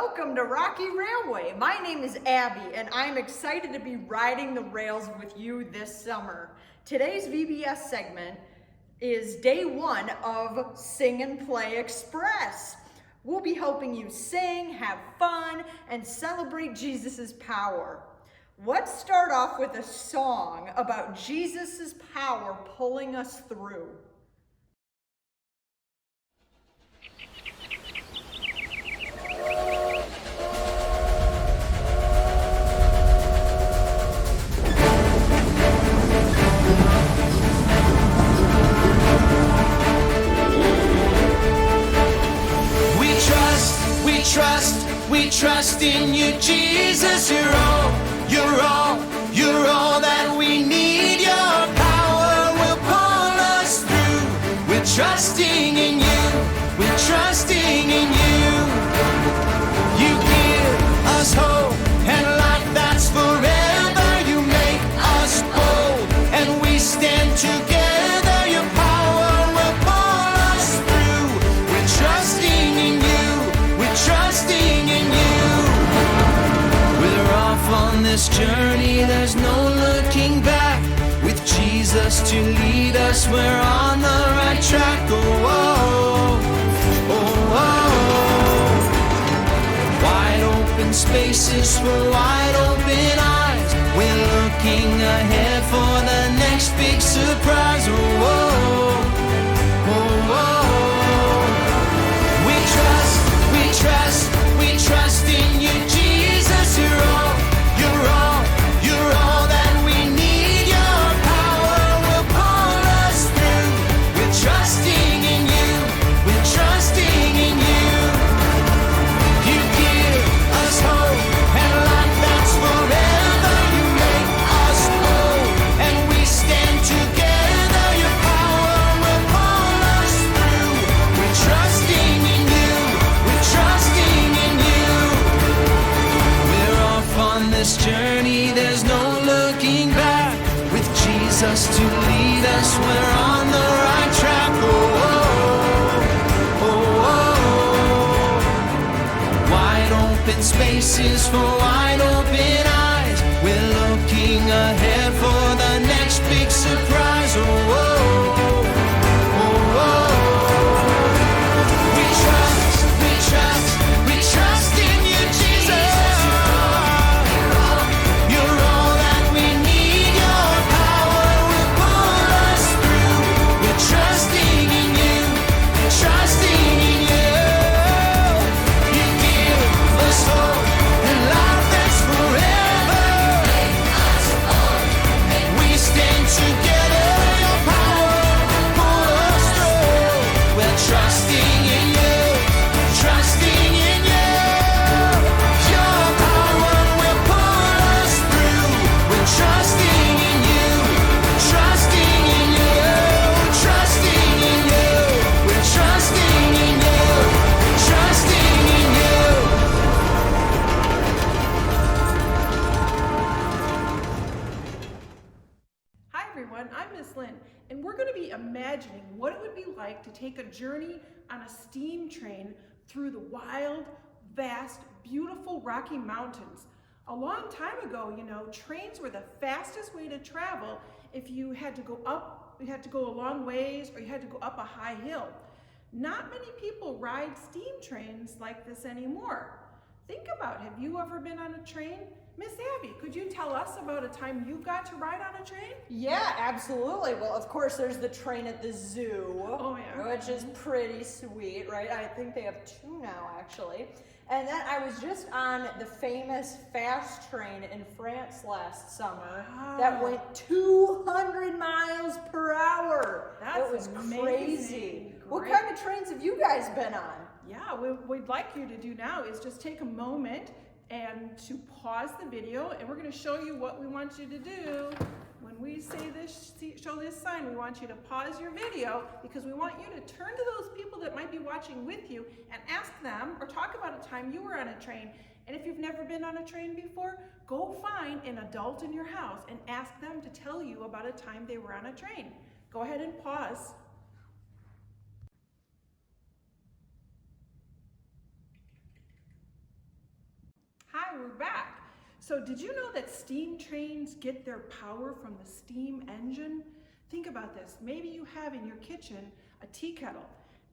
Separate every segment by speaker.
Speaker 1: welcome to Rocky Railway. My name is Abby, and I'm excited to be riding the rails with you this summer. Today's VBS segment is day one of Sing and Play Express. We'll be helping you sing, have fun, and celebrate Jesus' power. Let's start off with a song about Jesus' power pulling us through.
Speaker 2: We trust in you, Jesus. You're all that we need. Your power will pull us through. We're trusting in you. We're trusting in you. You give us hope and life that's forever. You make us bold and we stand together. Your power will pull us through. We're trusting in you. We're trusting in you. We're off on this journey, there's no looking back. With Jesus to lead us, we're on the right track. Oh, oh, oh, oh. Wide open spaces for wide open eyes. We're looking ahead for the next big surprise. Oh, oh, oh, oh. We trust in you, Jesus. You're all that we need. Your power will pull us through. We're trusting in you. We're trusting in you. You give us hope and life that's forever. You make us bold and we stand together. Your power will pull us through. We're trusting in you. We're trusting in you. We're off on this journey, there's no looking back. With Jesus to lead us, we're on the right track. Oh, oh, oh, oh. Wide open spaces for wide open eyes. We're looking ahead for the next big surprise. Oh, oh, oh, oh. We trust in you, Jesus. You're all that we need. Your power will pull us through. We're trusting in you. We're trusting in you. You give us hope and life that's forever. We stand together. Your power will pull us through. We're trusting in you. Trusting in you. Your power will pull us through. We're trusting in you. Trusting in you. Trusting in you. We're trusting in you. Trusting in you.
Speaker 3: Hi everyone, I'm Miss Lynn, and we're going to be imagining what it would be like to take a journey on a steam train through the wild, vast, beautiful Rocky Mountains. A long time ago, trains were the fastest way to travel if you had to go up, you had to go a long ways, or you had to go up a high hill. Not many people ride steam trains like this anymore. Think about it. Have you ever been on a train? Miss Abby, could you tell us about a time you got to ride on a train?
Speaker 1: Yeah, absolutely. Well, of course, there's the train at the zoo,
Speaker 3: Oh, yeah.
Speaker 1: which is pretty sweet, right? I think they have two now, actually. And then I was just on the famous fast train in France last summer that went 200 miles per hour.
Speaker 3: That's
Speaker 1: it was
Speaker 3: amazing.
Speaker 1: Crazy. What
Speaker 3: Great.
Speaker 1: kind of trains have you guys been on?
Speaker 3: Yeah, what we'd like you to do now is just take a moment and to pause the video, and we're going to show you what we want you to do. When we say this, show this sign, we want you to pause your video because we want you to turn to those people that might be watching with you and ask them or talk about a time you were on a train. And if you've never been on a train before, go find an adult in your house and ask them to tell you about a time they were on a train. Go ahead and pause. Hi, we're back. So did you know that steam trains get their power from the steam engine? Think about this. Maybe you have in your kitchen a tea kettle,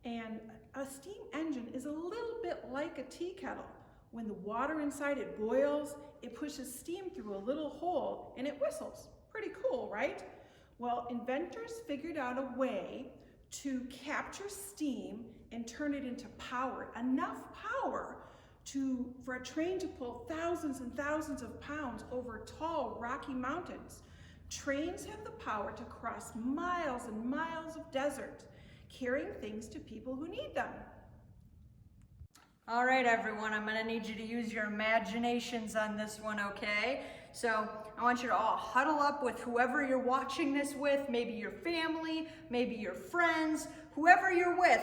Speaker 3: and a steam engine is a little bit like a tea kettle. When the water inside it boils, it pushes steam through a little hole and it whistles. Pretty cool, right? Well, inventors figured out a way to capture steam and turn it into power, enough power for a train to pull thousands and thousands of pounds over tall, rocky mountains. Trains have the power to cross miles and miles of desert, carrying things to people who need them.
Speaker 1: All right, everyone, I'm gonna need you to use your imaginations on this one, okay? So I want you to all huddle up with whoever you're watching this with, maybe your family, maybe your friends, whoever you're with.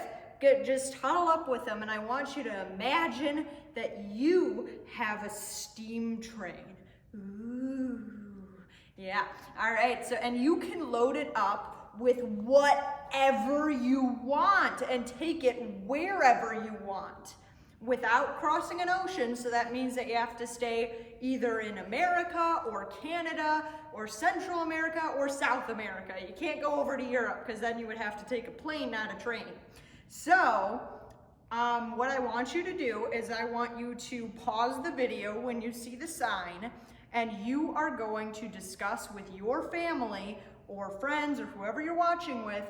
Speaker 1: Just huddle up with them, and I want you to imagine that you have a steam train. Ooh, yeah. All right, so, and you can load it up with whatever you want and take it wherever you want without crossing an ocean. So that means that you have to stay either in America or Canada or Central America or South America. You can't go over to Europe because then you would have to take a plane, not a train. So what I want you to do is I want you to pause the video when you see the sign, and you are going to discuss with your family or friends or whoever you're watching with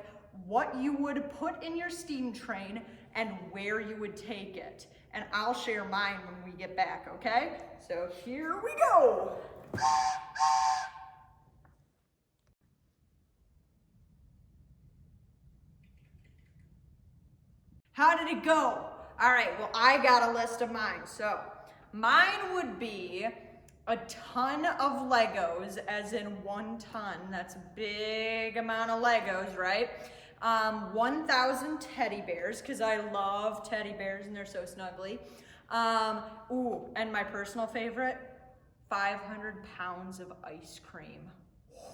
Speaker 1: what you would put in your steam train and where you would take it. And I'll share mine when we get back, okay? So here we go. How did it go? All right, well, I got a list of mine. So mine would be a ton of Legos, as in 1 ton. That's a big amount of Legos, right? 1,000 teddy bears, because I love teddy bears and they're so snuggly. And my personal favorite, 500 pounds of ice cream.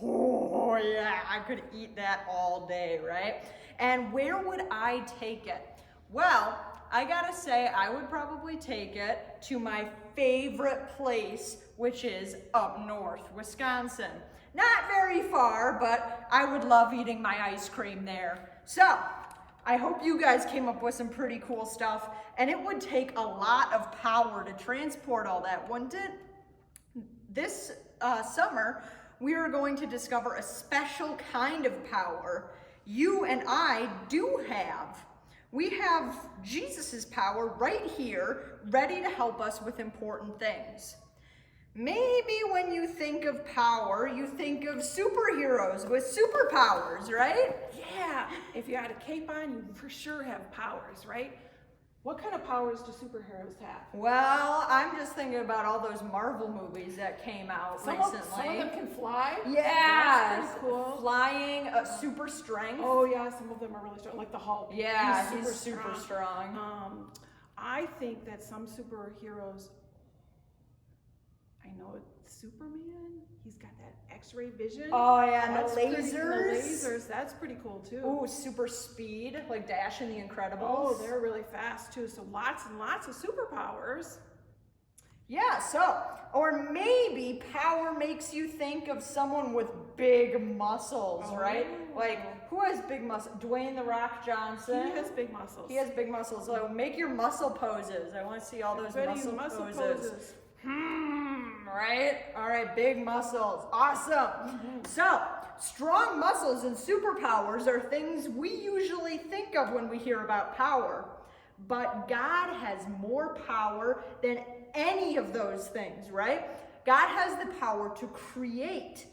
Speaker 1: Oh yeah, I could eat that all day, right? And where would I take it? Well, I gotta say, I would probably take it to my favorite place, which is up north, Wisconsin. Not very far, but I would love eating my ice cream there. So, I hope you guys came up with some pretty cool stuff, and it would take a lot of power to transport all that, wouldn't it? This summer, we are going to discover a special kind of power you and I do have. We have Jesus's power right here, ready to help us with important things. Maybe when you think of power, you think of superheroes with superpowers, right?
Speaker 3: Yeah, if you had a cape on, you for sure have powers, right? What kind of powers do superheroes have?
Speaker 1: Well, I'm just thinking about all those Marvel movies that came out recently.
Speaker 3: Some of them can fly.
Speaker 1: Yeah,
Speaker 3: That's pretty cool.
Speaker 1: Flying, super strength.
Speaker 3: Oh yeah, some of them are really strong, like the Hulk.
Speaker 1: Yeah, he's super strong.
Speaker 3: I think that some superheroes, I know Superman, he's got that X-ray vision.
Speaker 1: Oh yeah, and
Speaker 3: That's
Speaker 1: the lasers.
Speaker 3: The lasers, that's pretty cool too.
Speaker 1: Ooh, super speed, like Dash and the Incredibles.
Speaker 3: Oh, they're really fast too, so lots and lots of superpowers.
Speaker 1: Yeah, so, or maybe power makes you think of someone with big muscles, right? Like, who has big muscles? Dwayne "The Rock" Johnson.
Speaker 3: He has big muscles.
Speaker 1: He has big muscles. So make your muscle poses. I want to see all those muscle poses. Right? All right, big muscles. Awesome. So, strong muscles and superpowers are things we usually think of when we hear about power. But God has more power than any of those things, right? God has the power to create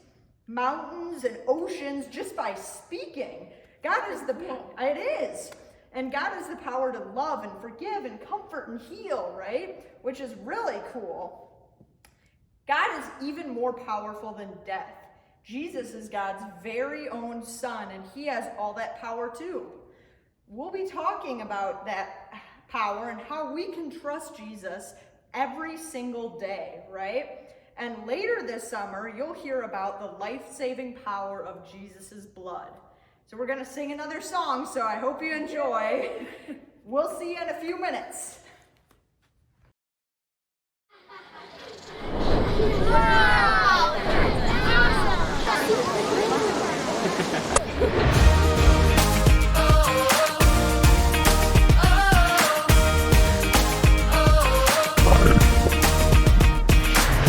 Speaker 1: mountains and oceans just by speaking. God has it is. And God has the power to love and forgive and comfort and heal, right? Which is really cool. God is even more powerful than death. Jesus is God's very own son, and he has all that power too. We'll be talking about that power and how we can trust Jesus every single day, right? And later this summer, you'll hear about the life-saving power of Jesus's blood. So we're going to sing another song, so I hope you enjoy. We'll see you in a few minutes.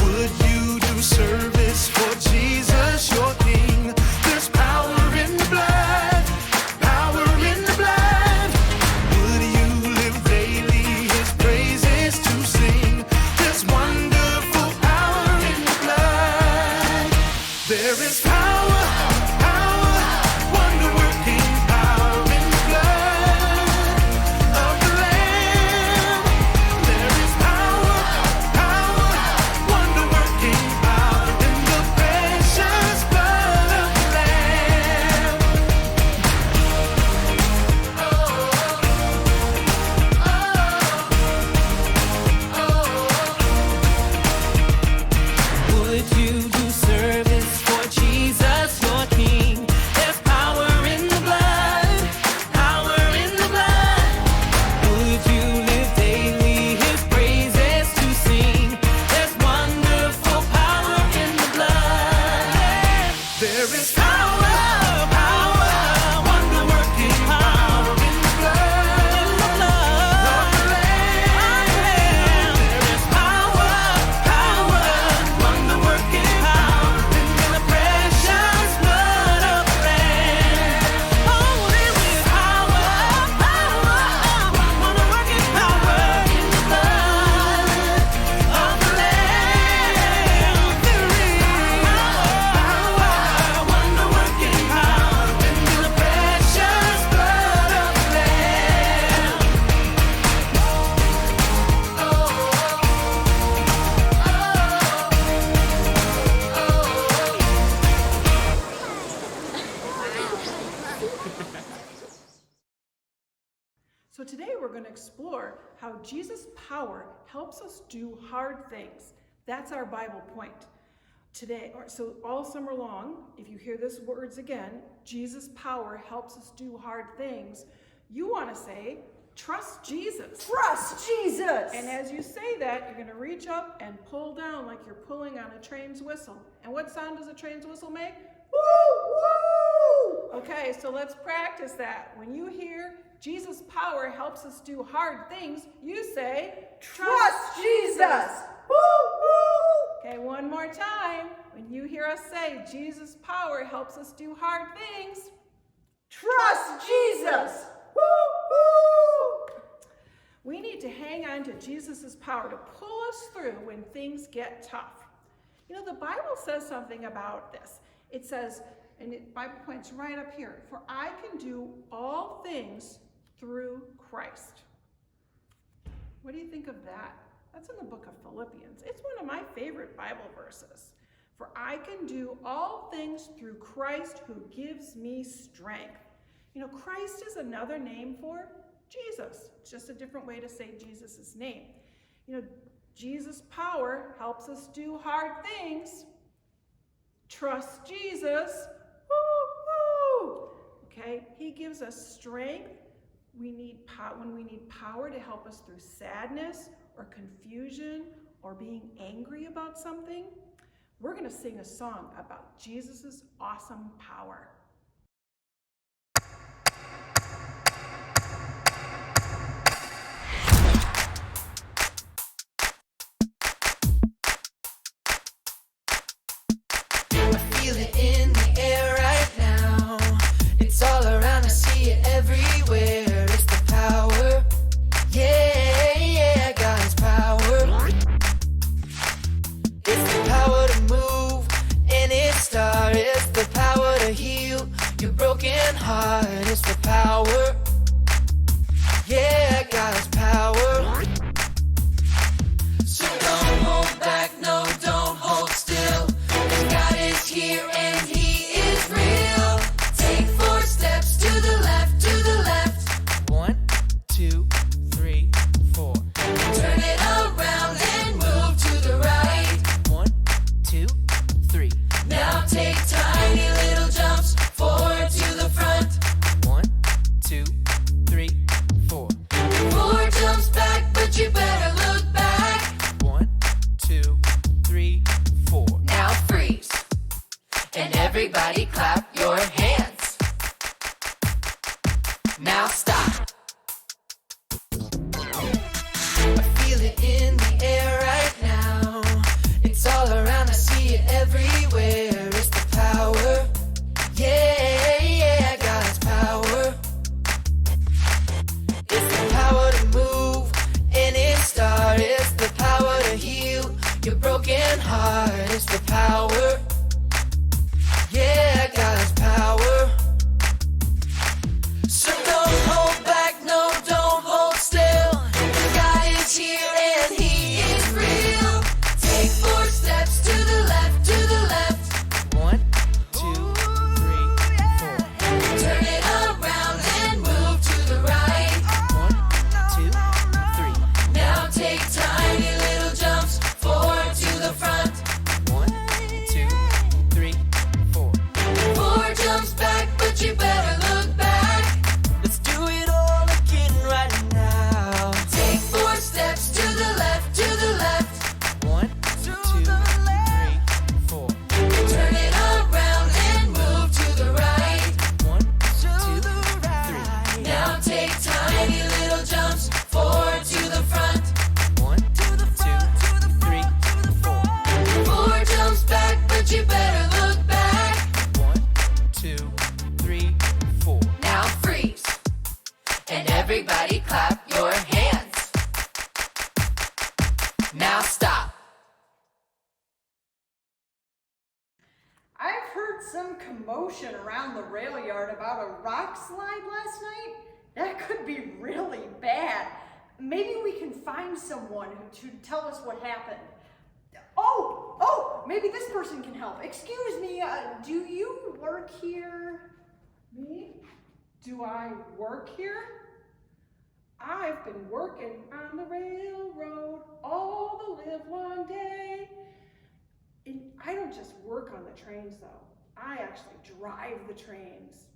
Speaker 2: Would you do service for Jesus, your King? There's power in the blood, power in the blood. Would you live daily His praises to sing? There's wonderful power in the blood. There is power, power, wonder-working power in the blood of the Lamb. There is power, power, wonder-working power in the precious blood of the Lamb. Would you do service for Jesus, your King? There's power in the blood, power in the blood. Would you live daily His praises to sing? There's wonderful power in the blood. There is power, power, wonder-working power in the blood of the Lamb. There is power, power, wonder-working power in the precious blood of the Lamb. Oh, there is power, power, wonder-working power in the blood of the Lamb. There is power, wonder-working power in the precious blood of the Lamb.
Speaker 3: So today we're going to explore how Jesus' power helps us do hard things. That's our Bible point. Today, so all summer long, if you hear these words again, Jesus' power helps us do hard things, you want to say, trust Jesus.
Speaker 1: Trust Jesus.
Speaker 3: And as you say that, you're going to reach up and pull down like you're pulling on a train's whistle. And what sound does a train's whistle make?
Speaker 1: Woo, woo.
Speaker 3: Okay, so let's practice that. When you hear Jesus' power helps us do hard things, you say,
Speaker 1: Trust Jesus. Woo, woo.
Speaker 3: Okay, one more time. When you hear us say Jesus' power helps us do hard things,
Speaker 1: Trust Jesus. Woo, woo.
Speaker 3: we need to hang on to Jesus' power to pull us through when things get tough. You know, the Bible says something about this. It says, and the Bible points right up here, for I can do all things through Christ. What do you think of that? That's in the book of Philippians. It's one of my favorite Bible verses. For I can do all things through Christ who gives me strength. You know, Christ is another name for Jesus. It's just a different way to say Jesus' name. You know, Jesus' power helps us do hard things. Trust Jesus. Woo, woo. Okay, He gives us strength. When we need power to help us through sadness or confusion or being angry about something, we're going to sing a song about Jesus' awesome power.
Speaker 2: I feel it in the air right now. It's all around, I see it everywhere. It's the power. Yeah, yeah, God's power. It's the power to move any star. It's the power to heal your broken heart. It's the power. Yeah, God's power. So don't hold back, no, don't hold still. God is here and He is real. Take 4 steps to the left, to the left. 1, 2, 3, 4. Turn it around and move to the right. 1, 2, 3. Now take tiny little jumps forward to the front. 1, 2, And everybody clap your hands. Now stop. I feel it in the air right now. It's all around, I see it everywhere. It's the power. Yeah, yeah, God's power. It's the power to move any star. It's the power to heal your broken heart. It's the power. Yeah, God's power. So don't hold back, no, don't hold still. God is here and He is real. Take 4 steps to the left, to the left. 1, 2, 3, 4. Turn it around and move to the right. 1, 2, 3. Now take tiny little jumps forward to the front. 1, 2, 3, 4. 4 jumps back, but you better look back. Let's do it all again right now. Take 4 steps to the left, to the left. 1, 2, 3, 4. Turn it around and move to the right. 1, 2, 3. Now take tiny little jumps forward to the front. 1, 2, 3, 4. 4 jumps back, but you better look back. 1, 2, 3, 4. Now freeze. And everybody clap your hands. Now stop.
Speaker 1: I've heard some commotion around the rail yard about a rock slide last night. That could be really bad. Maybe we can find someone to tell us what happened. Oh, maybe this person can help. Excuse me, do you work here?
Speaker 3: Me? Do I work here? I've been working on the railroad all the livelong day. And I don't just work on the trains though. I actually drive the trains.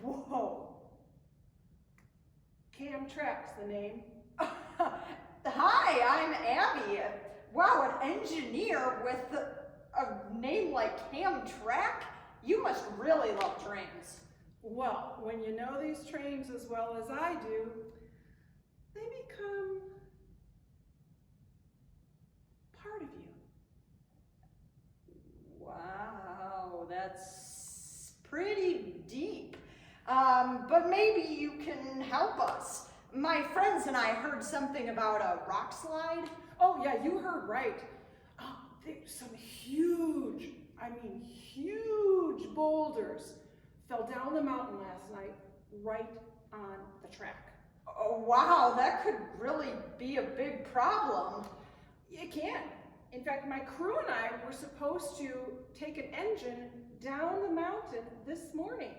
Speaker 3: Whoa. Camtrak's the name.
Speaker 1: Hi, I'm Abby. Wow, an engineer with a name like Camtrak? You must really love trains.
Speaker 3: Well, when you know these trains as well as I do, they become part of you.
Speaker 1: Wow, that's pretty deep. But maybe you can help us. My friends and I heard something about a rock slide.
Speaker 3: Oh yeah, you heard right. There's some huge boulders fell down the mountain last night right on the track.
Speaker 1: Oh, wow, that could really be a big problem.
Speaker 3: It can. In fact, my crew and I were supposed to take an engine down the mountain this morning.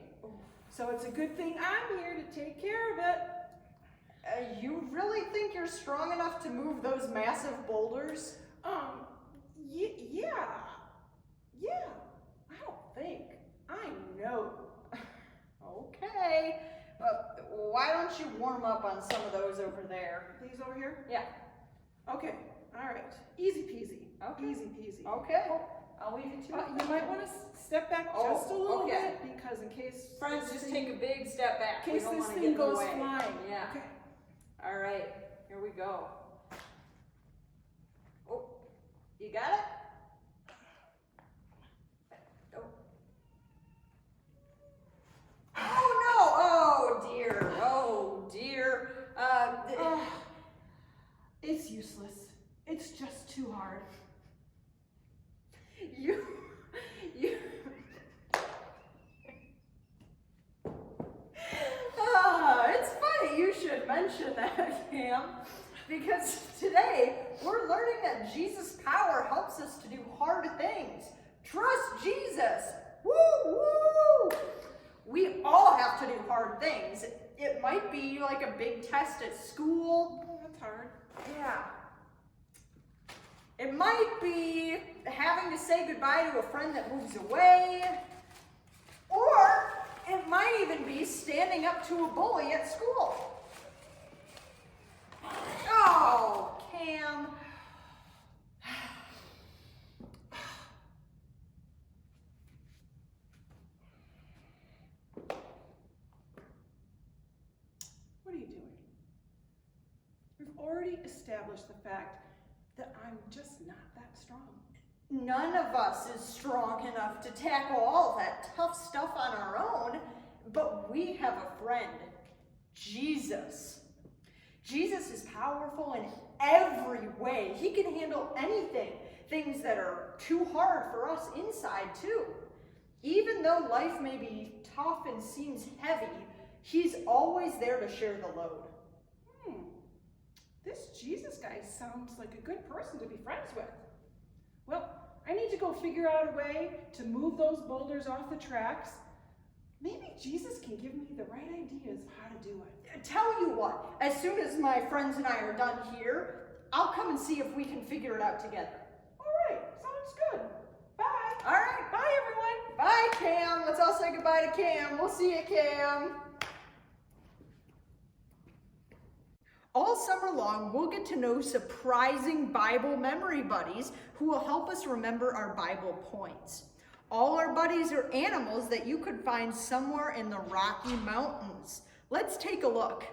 Speaker 3: So it's a good thing I'm here to take care of it.
Speaker 1: You really think you're strong enough to move those massive boulders?
Speaker 3: Yeah. I don't think. I know.
Speaker 1: Okay. Why don't you warm up on some of those over there?
Speaker 3: These over here?
Speaker 1: Yeah.
Speaker 3: Okay. All right. Easy peasy.
Speaker 1: Okay.
Speaker 3: Easy peasy.
Speaker 1: Okay. I'll leave it to you.
Speaker 3: You might want to step back just a little bit because in case
Speaker 1: Friends, just take a big step back.
Speaker 3: in case
Speaker 1: We don't
Speaker 3: this
Speaker 1: wanna
Speaker 3: thing
Speaker 1: get in the
Speaker 3: goes
Speaker 1: way.
Speaker 3: flying.
Speaker 1: Yeah.
Speaker 3: Okay.
Speaker 1: All right. Here we go. Oh, you got it? Oh. Oh no! Oh dear! Oh dear!
Speaker 3: It's useless. It's just too hard.
Speaker 1: You. It's funny you should mention that, Cam, because today we're learning that Jesus' power helps us to do hard things. Trust Jesus. Woo woo! We all have to do hard things. It might be like a big test at school.
Speaker 3: Oh, that's hard.
Speaker 1: Yeah. It might be having to say goodbye to a friend that moves away. Or it might even be standing up to a bully at school. Oh, Cam.
Speaker 3: establish the fact that I'm just not that strong.
Speaker 1: None of us is strong enough to tackle all that tough stuff on our own, but we have a friend, Jesus. Jesus is powerful in every way. He can handle anything, things that are too hard for us inside too. Even though life may be tough and seems heavy, he's always there to share the load.
Speaker 3: This Jesus guy sounds like a good person to be friends with. Well, I need to go figure out a way to move those boulders off the tracks. Maybe Jesus can give me the right ideas of how to do it.
Speaker 1: Tell you what, as soon as my friends and I are done here, I'll come and see if we can figure it out together.
Speaker 3: All right, sounds good. Bye.
Speaker 1: All right.
Speaker 3: Bye, everyone.
Speaker 1: Bye, Cam. Let's all say goodbye to Cam. We'll see you, Cam. All summer long, we'll get to know surprising Bible memory buddies who will help us remember our Bible points. All our buddies are animals that you could find somewhere in the Rocky Mountains. Let's take a look.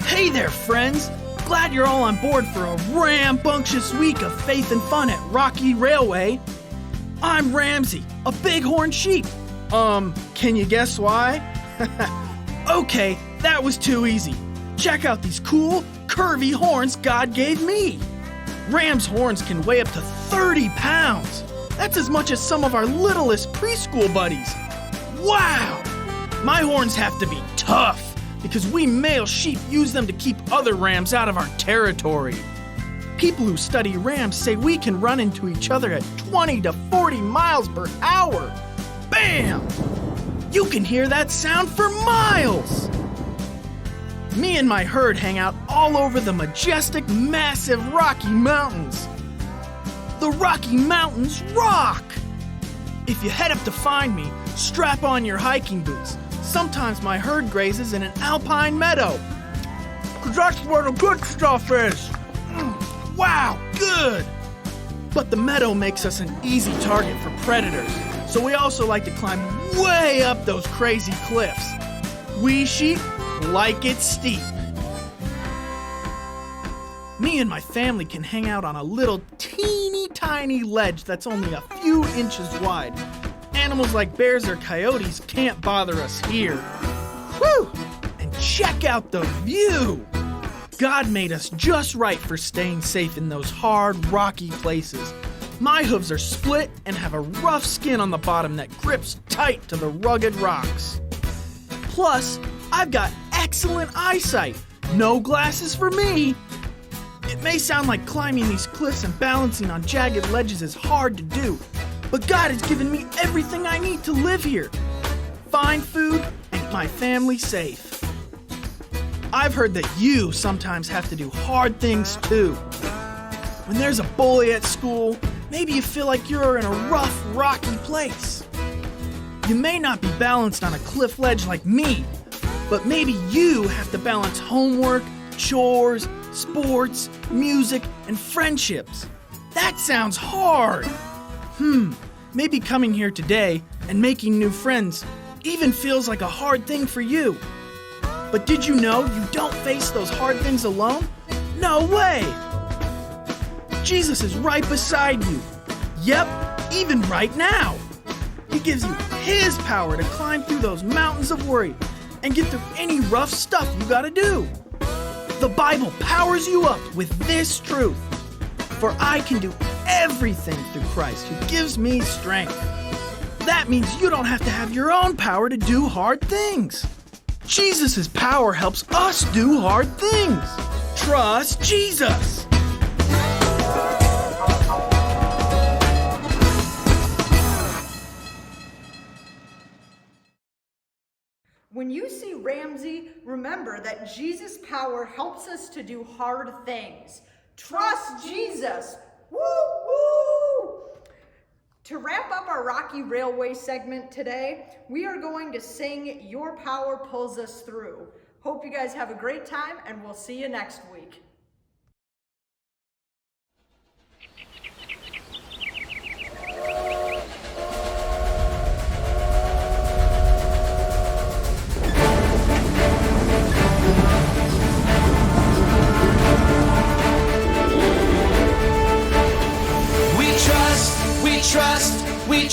Speaker 4: Hey there, friends! Glad you're all on board for a rambunctious week of faith and fun at Rocky Railway. I'm Ramsey, a bighorn sheep. Can you guess why? Okay, that was too easy. Check out these cool, curvy horns God gave me. Ram's horns can weigh up to 30 pounds. That's as much as some of our littlest preschool buddies. Wow! My horns have to be tough because we male sheep use them to keep other rams out of our territory. People who study rams say we can run into each other at 20 to 40 miles per hour. Bam! You can hear that sound for miles. Me and my herd hang out all over the majestic, massive Rocky Mountains. The Rocky Mountains rock! If you head up to find me, strap on your hiking boots. Sometimes my herd grazes in an alpine meadow. 'Cause that's where the good stuff is. Wow, good! But the meadow makes us an easy target for predators, so we also like to climb way up those crazy cliffs. We sheep like it steep. Me and my family can hang out on a little teeny tiny ledge that's only a few inches wide. Animals like bears or coyotes can't bother us here. Whew! And check out the view! God made us just right for staying safe in those hard, rocky places. My hooves are split and have a rough skin on the bottom that grips tight to the rugged rocks. Plus, I've got excellent eyesight. No glasses for me. It may sound like climbing these cliffs and balancing on jagged ledges is hard to do, but God has given me everything I need to live here. Find food and keep my family safe. I've heard that you sometimes have to do hard things too. When there's a bully at school, maybe you feel like you're in a rough, rocky place. You may not be balanced on a cliff ledge like me, but maybe you have to balance homework, chores, sports, music, and friendships. That sounds hard. Maybe coming here today and making new friends even feels like a hard thing for you. But did you know you don't face those hard things alone? No way! Jesus is right beside you. Yep, even right now. He gives you His power to climb through those mountains of worry and get through any rough stuff you gotta do. The Bible powers you up with this truth. For I can do everything through Christ who gives me strength. That means you don't have to have your own power to do hard things. Jesus' power helps us do hard things. Trust Jesus.
Speaker 1: When you see Ramsey, remember that Jesus' power helps us to do hard things. Trust Jesus. Woo woo! To wrap up our Rocky Railway segment today, we are going to sing Your Power Pulls Us Through. Hope you guys have a great time, and we'll see you next week.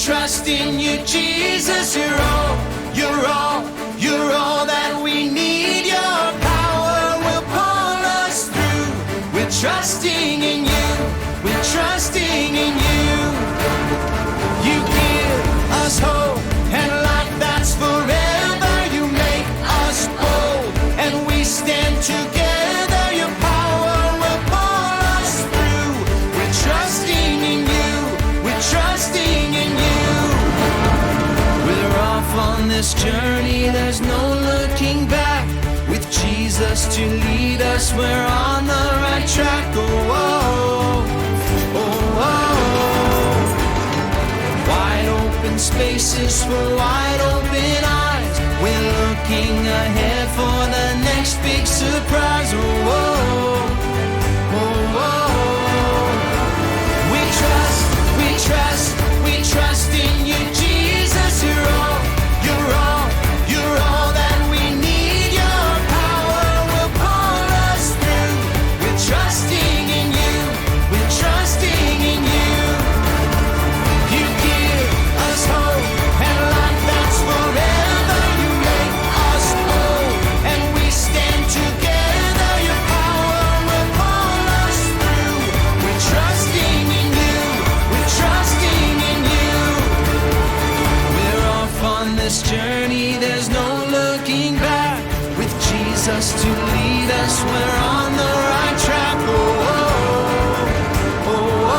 Speaker 2: trust in you, Jesus. You're all, you're all, you're all that we need. Your power will pull us through. We're trusting in you. We're trusting in you. You give us hope and life that's forever. You make us bold and we stand together. Your power will pull us through. We're trusting in you. We're trusting in you. We're off on this journey. There's no looking back. With Jesus to lead us, we're on the right track. Oh, oh, oh, oh. Wide open spaces for wide open eyes. We're looking ahead for the next big surprise. Oh, oh, oh, oh. We trust, we trust, we trust in you, Jesus. You're all, you're all, you're all that we need. Your power will pull us through. We're trusting in you. We're trusting in you. You give us hope and life that's forever. You make us whole and we stand together. Your power will pull us through. We're trusting in you. We're trusting in you. We're off on this journey. There's no looking back. With Jesus to lead us, we're on the right track. Oh, oh, oh,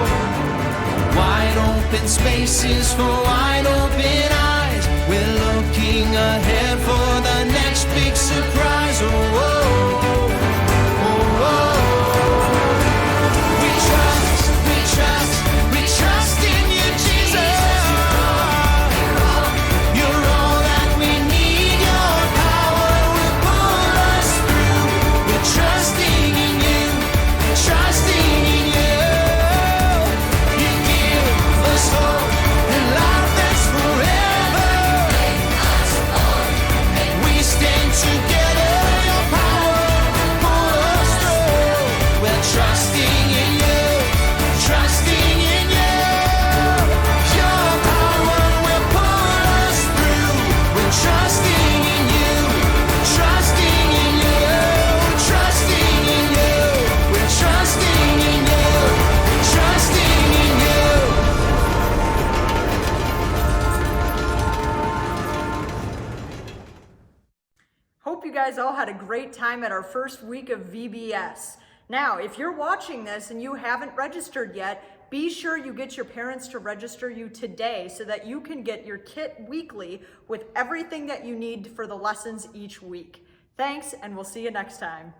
Speaker 2: oh. Wide open spaces for wide open eyes. We're looking ahead for the next big surprise. Oh, oh, oh, oh. We trust, we trust, we trust in you, Jesus. You're all that we need. Your power will pull us through. We're trusting in you. We're trusting in you. You give us hope and life that's forever. And we stand together. Your power will pull us through. We're trusting in you. Trusting in you. Your power will pull us through. We're trusting in you. Trusting in you. Trusting in you. We're trusting in you. Trusting in you.
Speaker 1: Hope you guys all had a great time at our first week of VBS. Now, if you're watching this and you haven't registered yet, be sure you get your parents to register you today so that you can get your kit weekly with everything that you need for the lessons each week. Thanks, and we'll see you next time.